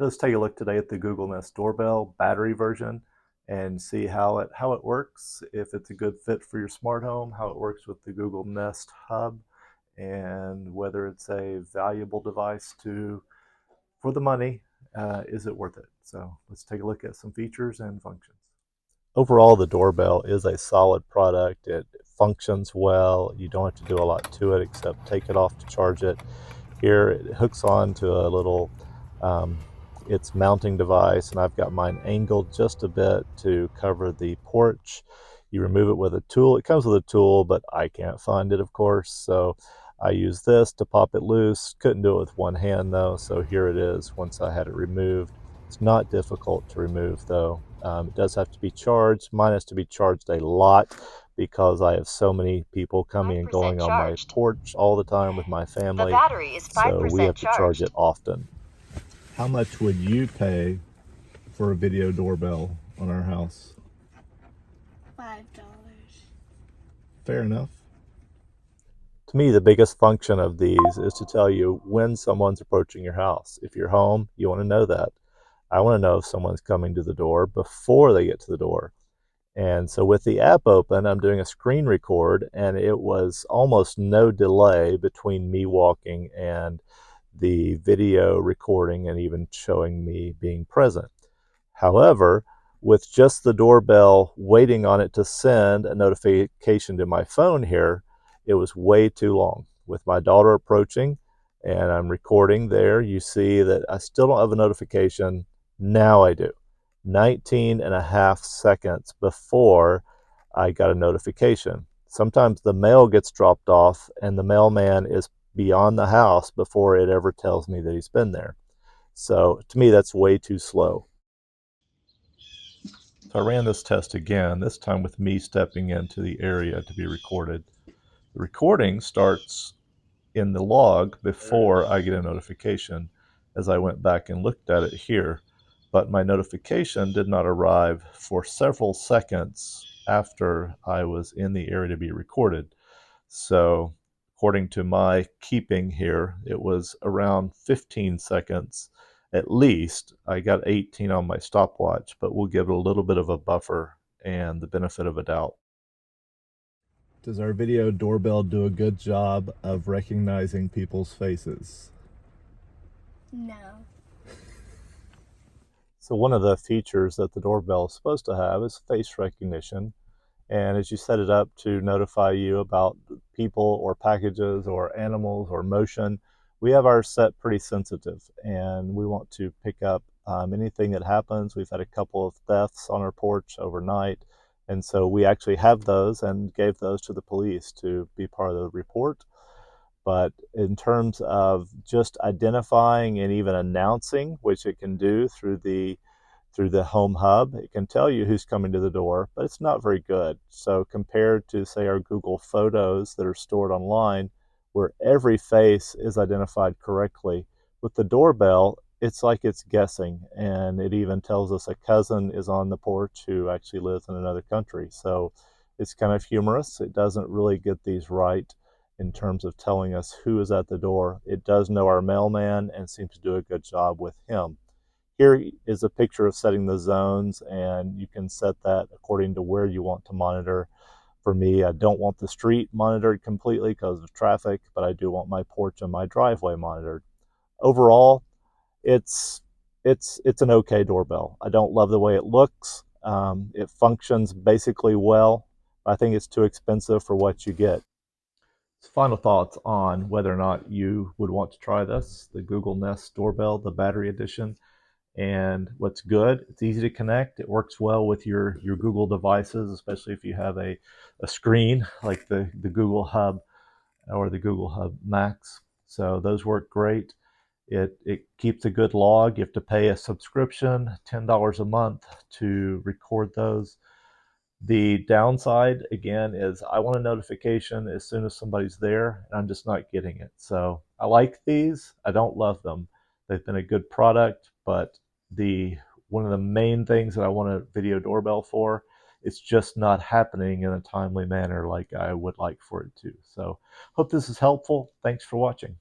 Let's take a look today at the Google Nest Doorbell battery version and see how it works, if it's a good fit for your smart home, how it works with the Google Nest Hub, and whether it's a valuable device for the money. Is it worth it? So let's take a look at some features and functions. Overall, the doorbell is a solid product. It functions well. You don't have to do a lot to it except take it off to charge it. Here it hooks on to a little its mounting device, and I've got mine angled just a bit to cover the porch. You remove it with a tool. It comes with a tool, but I can't find it, of course, so I use this to pop it loose. Couldn't do it with one hand though, so here it is once I had it removed. It's not difficult to remove though. It does have to be charged. Mine has to be charged a lot because I have so many people coming and going on my porch all the time with my family. The battery is 5% so we have to charge charged. it often. How much would you pay for a video doorbell on our house? $5. Fair enough. To me, the biggest function of these is to tell you when someone's approaching your house. If you're home, you want to know that. I want to know if someone's coming to the door before they get to the door. And so with the app open, I'm doing a screen record, and it was almost no delay between me walking and the video recording and even showing me being present. However, with just the doorbell waiting on it to send a notification to my phone here, it was way too long. With my daughter approaching and I'm recording there, you see that I still don't have a notification. Now I do. 19 and a half seconds before I got a notification. Sometimes the mail gets dropped off and the mailman is beyond the house before it ever tells me that he's been there. So to me, that's way too slow. So I ran this test again, this time with me stepping into the area to be recorded. The recording starts in the log before I get a notification as I went back and looked at it here, but my notification did not arrive for several seconds after I was in the area to be recorded. So according to my keeping here, it was around 15 seconds at least. I got 18 on my stopwatch, but we'll give it a little bit of a buffer and the benefit of a doubt. Does our video doorbell do a good job of recognizing people's faces? No. So one of the features that the doorbell is supposed to have is face recognition. And as you set it up to notify you about people or packages or animals or motion, we have ours set pretty sensitive, and we want to pick up anything that happens. We've had a couple of thefts on our porch overnight, and so we actually have those and gave those to the police to be part of the report. But in terms of just identifying and even announcing, which it can do through the home hub, it can tell you who's coming to the door, but it's not very good. So compared to, say, our Google Photos that are stored online, where every face is identified correctly, with the doorbell, it's like it's guessing, and it even tells us a cousin is on the porch who actually lives in another country. So it's kind of humorous. It doesn't really get these right in terms of telling us who is at the door. It does know our mailman and seems to do a good job with him. Here is a picture of setting the zones, and you can set that according to where you want to monitor. For me, I don't want the street monitored completely because of traffic, but I do want my porch and my driveway monitored. Overall, it's an okay doorbell. I don't love the way it looks. It functions basically well. I think it's too expensive for what you get. Final thoughts on whether or not you would want to try this, the Google Nest Doorbell, the battery edition. And what's good, it's easy to connect. It works well with your Google devices, especially if you have a screen like the Google Hub or the Google Hub Max. So those work great. It keeps a good log. You have to pay a subscription, $10 a month to record those. The downside, again, is I want a notification as soon as somebody's there, and I'm just not getting it. So I like these. I don't love them. They've been a good product, but one of the main things that I want a video doorbell for, it's just not happening in a timely manner like I would like for it to. So hope this is helpful. Thanks for watching.